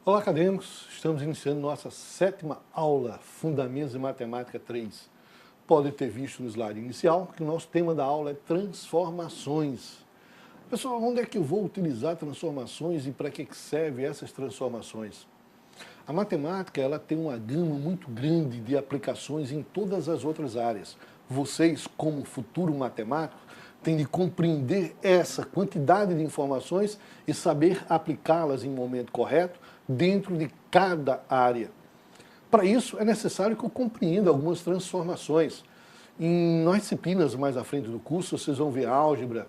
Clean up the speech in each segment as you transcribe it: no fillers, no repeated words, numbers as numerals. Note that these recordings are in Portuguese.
Olá, acadêmicos! Estamos iniciando nossa 7ª aula, Fundamentos de Matemática 3. Podem ter visto no slide inicial que o nosso tema da aula é transformações. Pessoal, onde é que eu vou utilizar transformações e para que servem essas transformações? A matemática ela tem uma gama muito grande de aplicações em todas as outras áreas. Vocês, como futuro matemático, têm de compreender essa quantidade de informações e saber aplicá-las em momento correto dentro de cada área. Para isso, é necessário que eu compreenda algumas transformações. Nas disciplinas mais à frente do curso, vocês vão ver álgebra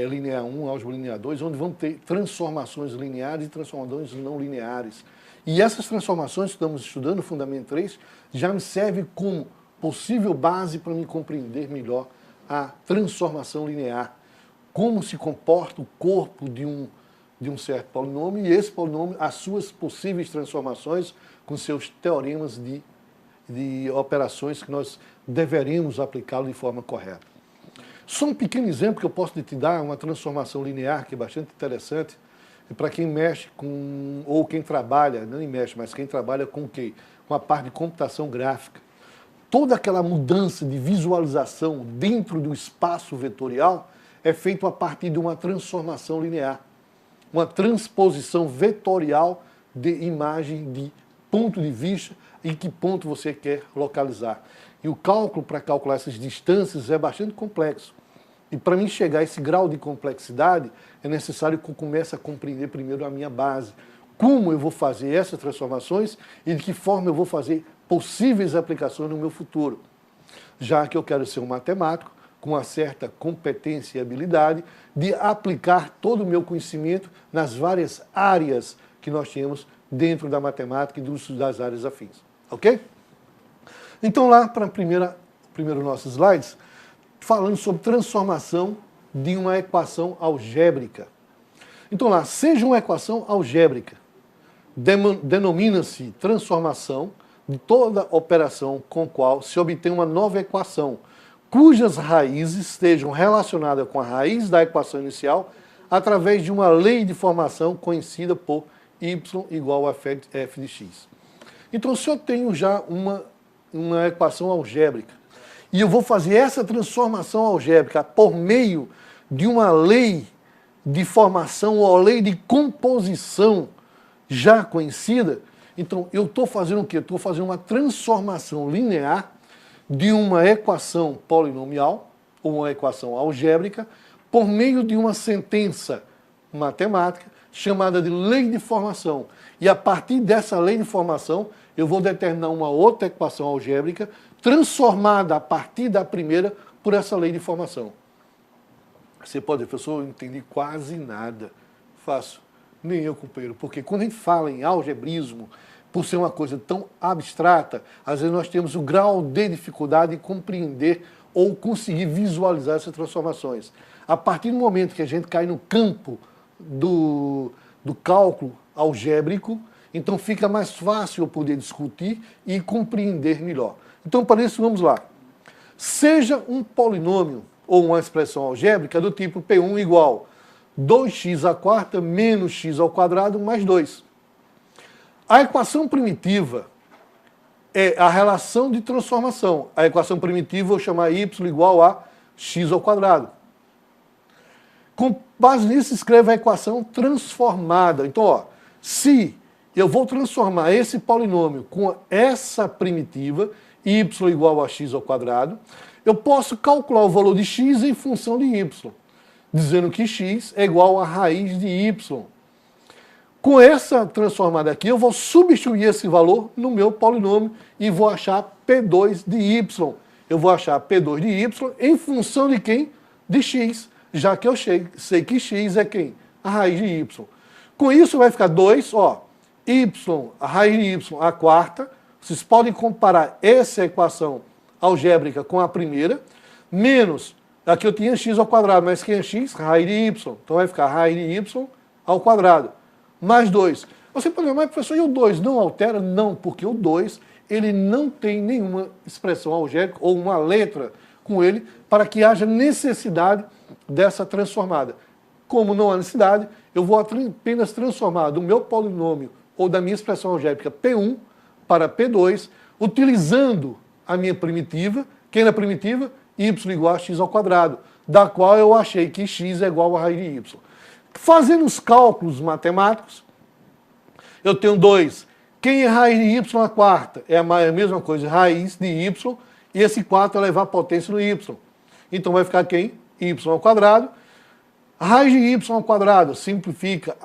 linear 1, álgebra linear 2, onde vão ter transformações lineares e transformações não lineares. E essas transformações que estamos estudando no Fundamento 3 já me servem como possível base para me compreender melhor a transformação linear. Como se comporta o corpo de um certo polinômio e esse polinômio, as suas possíveis transformações com seus teoremas de operações que nós deveríamos aplicá-lo de forma correta. Só um pequeno exemplo que eu posso te dar, uma transformação linear que é bastante interessante, para quem mexe com, ou quem trabalha, não mexe, mas quem trabalha com o quê? Com a parte de computação gráfica. Toda aquela mudança de visualização dentro do espaço vetorial é feita a partir de uma transformação linear. Uma transposição vetorial de imagem de ponto de vista em que ponto você quer localizar. E o cálculo para calcular essas distâncias é bastante complexo. E para mim chegar a esse grau de complexidade, é necessário que eu comece a compreender primeiro a minha base. Como eu vou fazer essas transformações e de que forma eu vou fazer possíveis aplicações no meu futuro. Já que eu quero ser um matemático, com uma certa competência e habilidade de aplicar todo o meu conhecimento nas várias áreas que nós temos dentro da matemática e das áreas afins. Ok? Então lá para o primeiro nossos slides, falando sobre transformação de uma equação algébrica. Então lá, seja uma equação algébrica, denomina-se transformação de toda operação com a qual se obtém uma nova equação, cujas raízes estejam relacionadas com a raiz da equação inicial através de uma lei de formação conhecida por y igual a f de x. Então, se eu tenho já uma equação algébrica e eu vou fazer essa transformação algébrica por meio de uma lei de formação ou lei de composição já conhecida, então eu estou fazendo o quê? Estou fazendo uma transformação linear de uma equação polinomial, ou uma equação algébrica, por meio de uma sentença matemática chamada de lei de formação. E a partir dessa lei de formação, eu vou determinar uma outra equação algébrica transformada a partir da primeira por essa lei de formação. Você pode dizer, professor, eu não entendi quase nada. Faço. Nem eu, companheiro, porque quando a gente fala em algebrismo, por ser uma coisa tão abstrata, às vezes nós temos o grau de dificuldade de compreender ou conseguir visualizar essas transformações. A partir do momento que a gente cai no campo do cálculo algébrico, então fica mais fácil eu poder discutir e compreender melhor. Então, para isso, vamos lá. Seja um polinômio ou uma expressão algébrica do tipo P1 igual 2x² menos x² mais 2. A equação primitiva é a relação de transformação. A equação primitiva eu vou chamar y igual a x². Com base nisso, escreva a equação transformada. Então, ó, se eu vou transformar esse polinômio com essa primitiva, y igual a x², eu posso calcular o valor de x em função de y, dizendo que x é igual a raiz de y. Com essa transformada aqui, eu vou substituir esse valor no meu polinômio e vou achar P2 de y. Eu vou achar P2 de y em função de quem? De x, já que eu sei que x é quem? A raiz de y. Com isso vai ficar 2, ó, y, a raiz de y, a quarta. Vocês podem comparar essa equação algébrica com a primeira, menos, aqui eu tinha x², mas quem é x? Raiz de y. Então vai ficar raiz de y ao quadrado. Mais 2. Você pode dizer, mas professor, e o 2 não altera? Não, porque o 2 ele não tem nenhuma expressão algébrica ou uma letra com ele para que haja necessidade dessa transformada. Como não há necessidade, eu vou apenas transformar do meu polinômio ou da minha expressão algébrica P1 para P2, utilizando a minha primitiva, que na primitiva, y igual a x ao quadrado, da qual eu achei que x é igual a raiz de y. Fazendo os cálculos matemáticos, eu tenho 2. Quem é raiz de y à quarta? É a mesma coisa, raiz de y, e esse 4 é levar a potência no y. Então vai ficar quem? Y ao quadrado. A raiz de y ao quadrado simplifica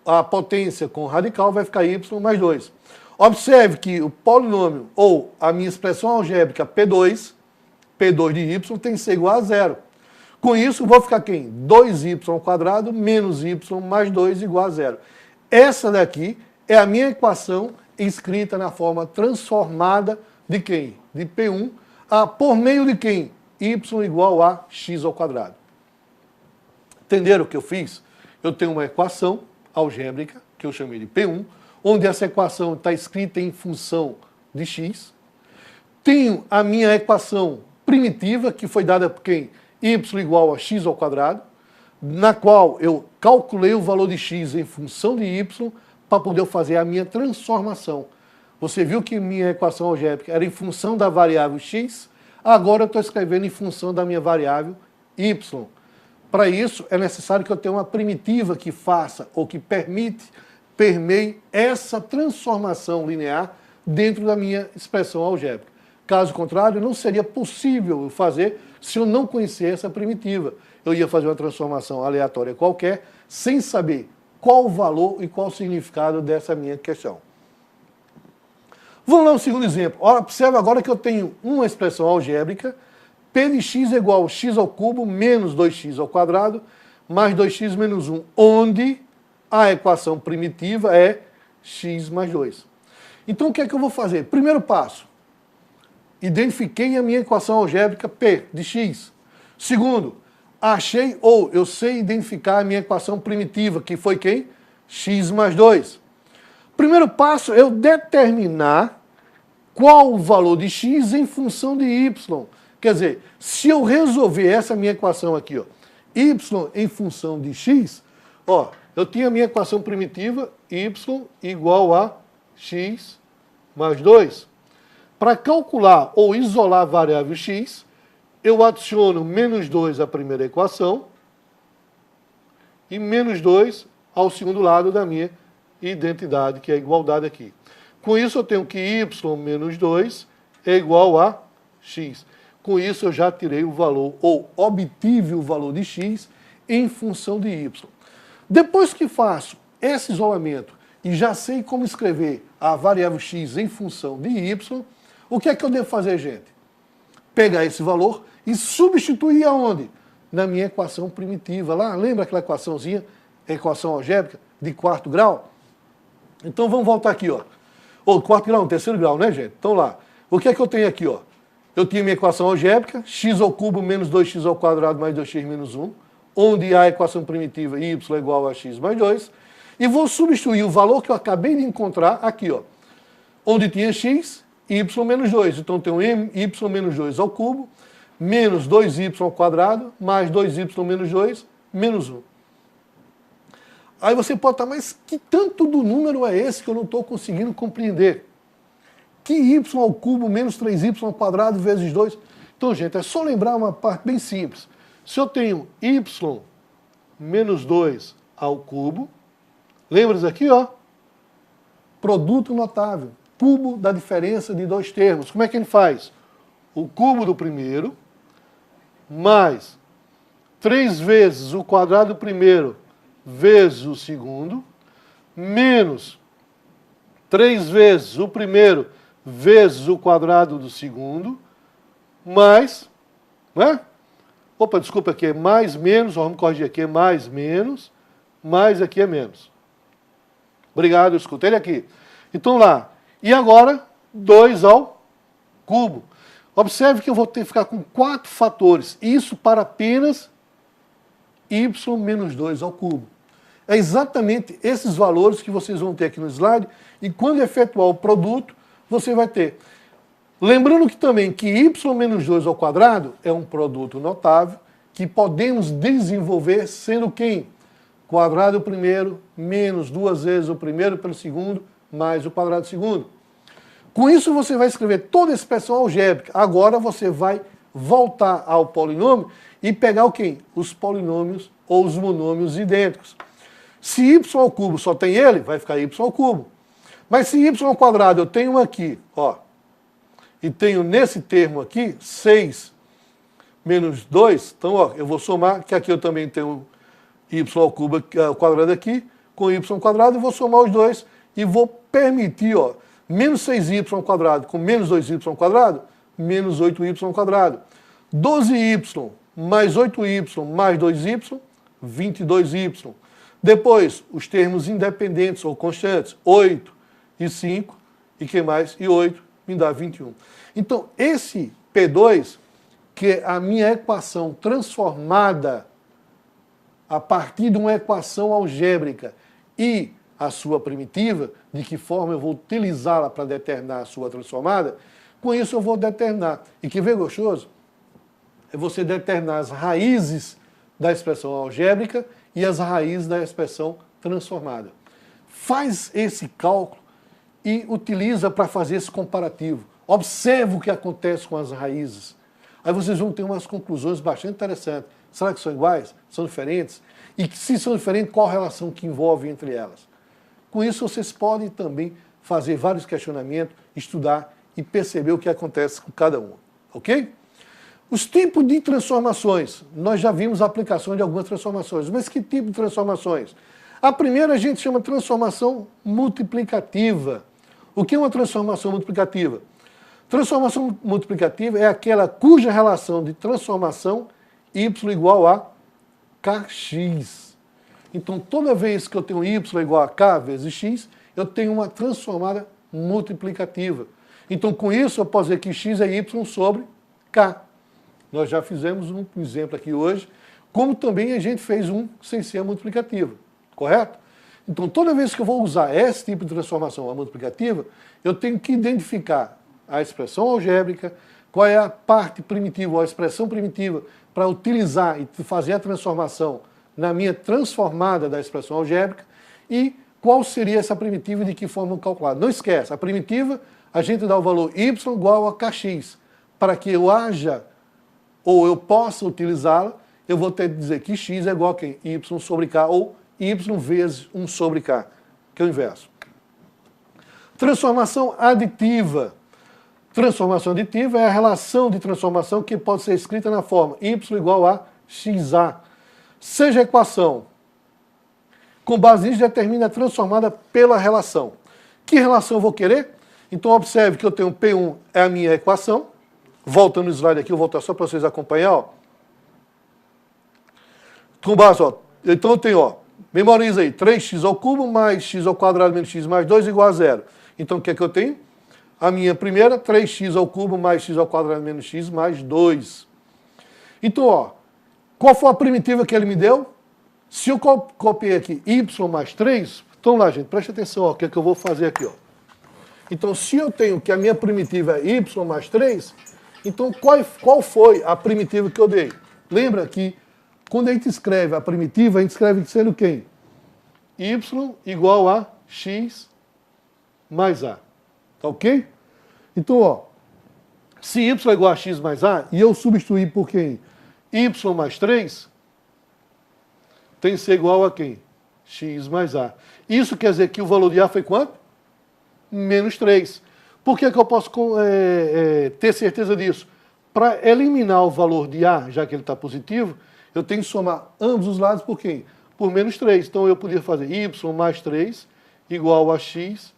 a potência com o radical, vai ficar y mais 2. Observe que o polinômio, ou a minha expressão algébrica P2 de y tem que ser igual a 0. Com isso, vou ficar quem? 2y ao quadrado menos y mais 2 igual a 0. Essa daqui é a minha equação escrita na forma transformada de quem? De P1, por meio de quem? Y igual a x ao quadrado. Entenderam o que eu fiz? Eu tenho uma equação algébrica, que eu chamei de P1, onde essa equação está escrita em função de x. Tenho a minha equação primitiva, que foi dada por quem? Y igual a x ao quadrado, na qual eu calculei o valor de x em função de y para poder fazer a minha transformação. Você viu que minha equação algébrica era em função da variável x, agora eu estou escrevendo em função da minha variável y. Para isso, é necessário que eu tenha uma primitiva que faça ou que permeie essa transformação linear dentro da minha expressão algébrica. Caso contrário, não seria possível fazer se eu não conhecer essa primitiva. Eu ia fazer uma transformação aleatória qualquer, sem saber qual o valor e qual o significado dessa minha questão. Vamos lá um segundo exemplo. Observe agora que eu tenho uma expressão algébrica, P de x é igual a x ao cubo menos 2x ao quadrado mais 2x menos 1, onde a equação primitiva é x mais 2. Então o que é que eu vou fazer? Primeiro passo, identifiquei a minha equação algébrica P de x. Segundo, achei ou eu sei identificar a minha equação primitiva, que foi quem? X mais 2. Primeiro passo é eu determinar qual o valor de x em função de y. Quer dizer, se eu resolver essa minha equação aqui, ó, y em função de x, ó, eu tinha a minha equação primitiva, y igual a x mais 2. Para calcular ou isolar a variável x, eu adiciono menos 2 à primeira equação e menos 2 ao segundo lado da minha identidade, que é a igualdade aqui. Com isso, eu tenho que y menos 2 é igual a x. Com isso, eu já tirei o valor, ou obtive o valor de x em função de y. Depois que faço esse isolamento e já sei como escrever a variável x em função de y, o que é que eu devo fazer, gente? Pegar esse valor e substituir aonde? Na minha equação primitiva. Lá, lembra aquela equaçãozinha, equação algébrica de quarto grau? Então vamos voltar aqui, ó. Ou quarto grau, no terceiro grau, né, gente? Então lá, o que é que eu tenho aqui, ó? Eu tinha minha equação algébrica, x ao cubo menos 2x ao quadrado mais 2x menos 1, onde a equação primitiva y é igual a x mais 2, e vou substituir o valor que eu acabei de encontrar aqui, ó, onde tinha x, y menos 2. Então tenho y menos 2 ao cubo, menos 2y ao quadrado, mais 2y menos 2, menos 1. Aí você pode estar, mas que tanto do número é esse que eu não estou conseguindo compreender? Que y ao cubo menos 3y ao quadrado vezes 2? Então, gente, é só lembrar uma parte bem simples. Se eu tenho y menos 2 ao cubo, lembra isso aqui, ó? Produto notável. Cubo da diferença de dois termos. Como é que ele faz? O cubo do primeiro mais 3 vezes o quadrado do primeiro vezes o segundo, menos 3 vezes o primeiro vezes o quadrado do segundo, mais, né? Opa, desculpa, aqui é mais, menos, vamos corrigir aqui, é mais, menos, mais aqui é menos. Obrigado, escutei ele aqui. Então lá, e agora 2 ao cubo. Observe que eu vou ter que ficar com 4 fatores, isso para apenas y menos 2 ao cubo. É exatamente esses valores que vocês vão ter aqui no slide, e quando efetuar o produto, você vai ter. Lembrando que também que y menos 2 ao quadrado é um produto notável que podemos desenvolver sendo quem? Quadrado primeiro menos 2 vezes o primeiro pelo segundo mais o quadrado segundo. Com isso você vai escrever toda a expressão algébrica. Agora você vai voltar ao polinômio e pegar o quê? Os polinômios ou os monômios idênticos. Se y ao cubo só tem ele, vai ficar y ao cubo. Mas se y ao quadrado eu tenho aqui, ó, e tenho nesse termo aqui, 6 menos 2, então ó, eu vou somar, que aqui eu também tenho y ao cubo ao quadrado aqui, com y ao quadrado, eu vou somar os dois e vou permitir, ó, menos 6y ao quadrado com menos 2y ao quadrado, menos 8y ao quadrado. 12y mais 8y mais 2y, 22y. Depois, os termos independentes ou constantes, 8 e 5, e que mais? E 8 me dá 21. Então, esse P2, que é a minha equação transformada a partir de uma equação algébrica e a sua primitiva, de que forma eu vou utilizá-la para determinar a sua transformada, com isso eu vou determinar. E que vem gostoso? É você determinar as raízes da expressão algébrica e as raízes da expressão transformada. Faz esse cálculo e utiliza para fazer esse comparativo. Observa o que acontece com as raízes. Aí vocês vão ter umas conclusões bastante interessantes. Será que são iguais? São diferentes? E se são diferentes, qual a relação que envolve entre elas? Com isso, vocês podem também fazer vários questionamentos, estudar e perceber o que acontece com cada uma. Ok? Os tipos de transformações. Nós já vimos a aplicação de algumas transformações. Mas que tipo de transformações? A primeira a gente chama de transformação multiplicativa. O que é uma transformação multiplicativa? Transformação multiplicativa é aquela cuja relação de transformação y igual a kx. Então, toda vez que eu tenho y igual a k vezes x, eu tenho uma transformada multiplicativa. Então, com isso, eu posso dizer que x é y sobre k. Nós já fizemos um exemplo aqui hoje, como também a gente fez um sem ser multiplicativa, correto? Então, toda vez que eu vou usar esse tipo de transformação multiplicativa, eu tenho que identificar a expressão algébrica, qual é a parte primitiva, ou a expressão primitiva, para utilizar e fazer a transformação na minha transformada da expressão algébrica, e qual seria essa primitiva e de que forma calculada. Não esquece, a primitiva, a gente dá o valor y igual a kx. Para que eu haja, ou eu possa utilizá-la, eu vou ter que dizer que x é igual a quem? Y sobre k, ou y vezes 1 sobre k, que é o inverso. Transformação aditiva. Transformação aditiva é a relação de transformação que pode ser escrita na forma y igual a xa. Seja a equação. Com base nisso, determina a transformada pela relação. Que relação eu vou querer? Então, observe que eu tenho P1 é a minha equação. Voltando no slide aqui, eu vou voltar só para vocês acompanhar. Ó. Com base, ó, então eu tenho, ó, memoriza aí, 3x ao cubo mais x ao quadrado menos x mais 2 igual a 0. Então, o que é que eu tenho? A minha primeira, 3x ao cubo mais x ao quadrado menos x mais 2. Então, ó, qual foi a primitiva que ele me deu? Se eu copiei aqui y mais 3, então lá, gente, preste atenção, ó, o que é que eu vou fazer aqui, ó. Então, se eu tenho que a minha primitiva é y mais 3, então qual foi a primitiva que eu dei? Lembra que quando a gente escreve a primitiva, a gente escreve sendo quem? Y igual a x mais a. Tá ok? Então, ó, se y é igual a x mais a, e eu substituir por quem? Y mais 3, tem que ser igual a quem? X mais a. Isso quer dizer que o valor de a foi quanto? Menos 3. Por que que eu posso ter certeza disso? Para eliminar o valor de a, já que ele está positivo, eu tenho que somar ambos os lados por quem? Por menos 3. Então eu poderia fazer y mais 3 igual a x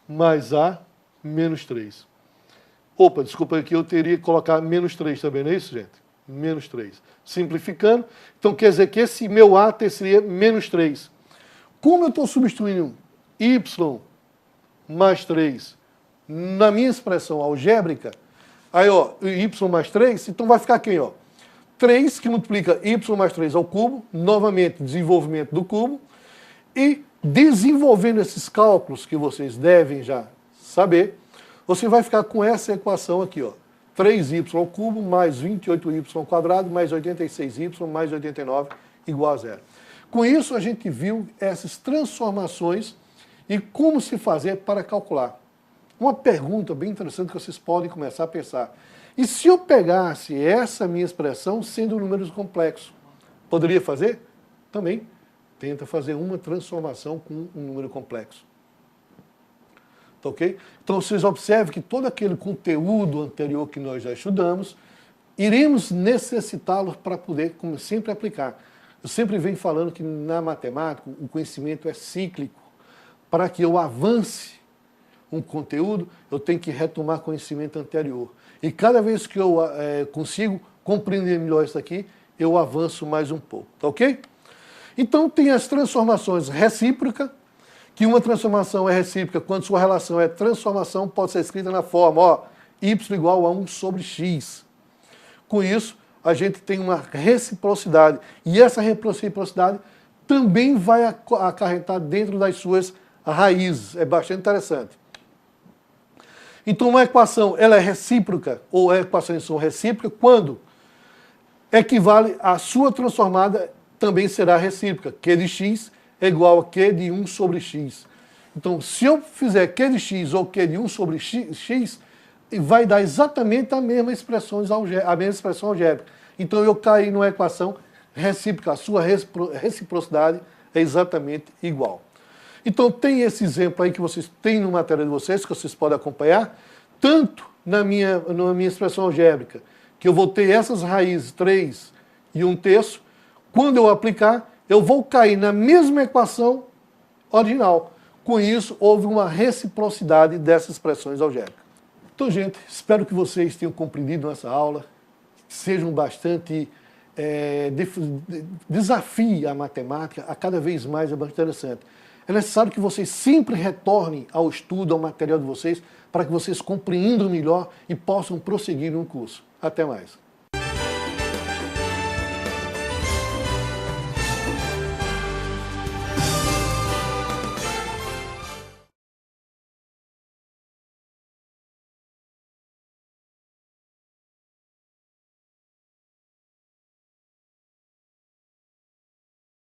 mais a menos 3. Opa, desculpa aqui, eu teria que colocar menos 3 também, não é isso, gente? Menos 3. Simplificando, então quer dizer que esse meu a seria menos 3. Como eu estou substituindo y mais 3 na minha expressão algébrica, aí ó, y mais 3, então vai ficar quem, ó? 3 que multiplica y mais 3 ao cubo, novamente desenvolvimento do cubo, e desenvolvendo esses cálculos que vocês devem já saber, você vai ficar com essa equação aqui, ó. 3y ao cubo mais 28y ao quadrado mais 86y mais 89 igual a 0. Com isso, a gente viu essas transformações E como se fazer para calcular? Uma pergunta bem interessante que vocês podem começar a pensar. E se eu pegasse essa minha expressão sendo números complexos? Poderia fazer? Também. Tenta fazer uma transformação com um número complexo. Tá ok? Então vocês observem que todo aquele conteúdo anterior que nós já estudamos, iremos necessitá-lo para poder, como sempre, aplicar. Eu sempre venho falando que na matemática o conhecimento é cíclico. Para que eu avance um conteúdo, eu tenho que retomar conhecimento anterior. E cada vez que eu consigo compreender melhor isso aqui, eu avanço mais um pouco, tá ok? Então tem as transformações recíprocas, que uma transformação é recíproca quando sua relação é transformação, pode ser escrita na forma, ó, y igual a 1 sobre x. Com isso, a gente tem uma reciprocidade, e essa reciprocidade também vai acarretar dentro das suas raízes, é bastante interessante. Então uma equação ela é recíproca, ou equações são recíprocas, quando equivale a sua transformada também será recíproca. Q de x é igual a Q de 1 sobre x. Então se eu fizer Q de x ou Q de 1 sobre x, vai dar exatamente a mesma expressão algébrica. Então eu caí numa equação recíproca, a sua reciprocidade é exatamente igual. Então tem esse exemplo aí que vocês têm no material de vocês, que vocês podem acompanhar, tanto na minha expressão algébrica, que eu vou ter essas raízes 3 e 1/3, quando eu aplicar, eu vou cair na mesma equação original. Com isso, houve uma reciprocidade dessas expressões algébricas. Então, gente, espero que vocês tenham compreendido essa aula, que sejam bastante... desafie a matemática, a cada vez mais é bastante interessante. É necessário que vocês sempre retornem ao estudo, ao material de vocês, para que vocês compreendam melhor e possam prosseguir no curso. Até mais.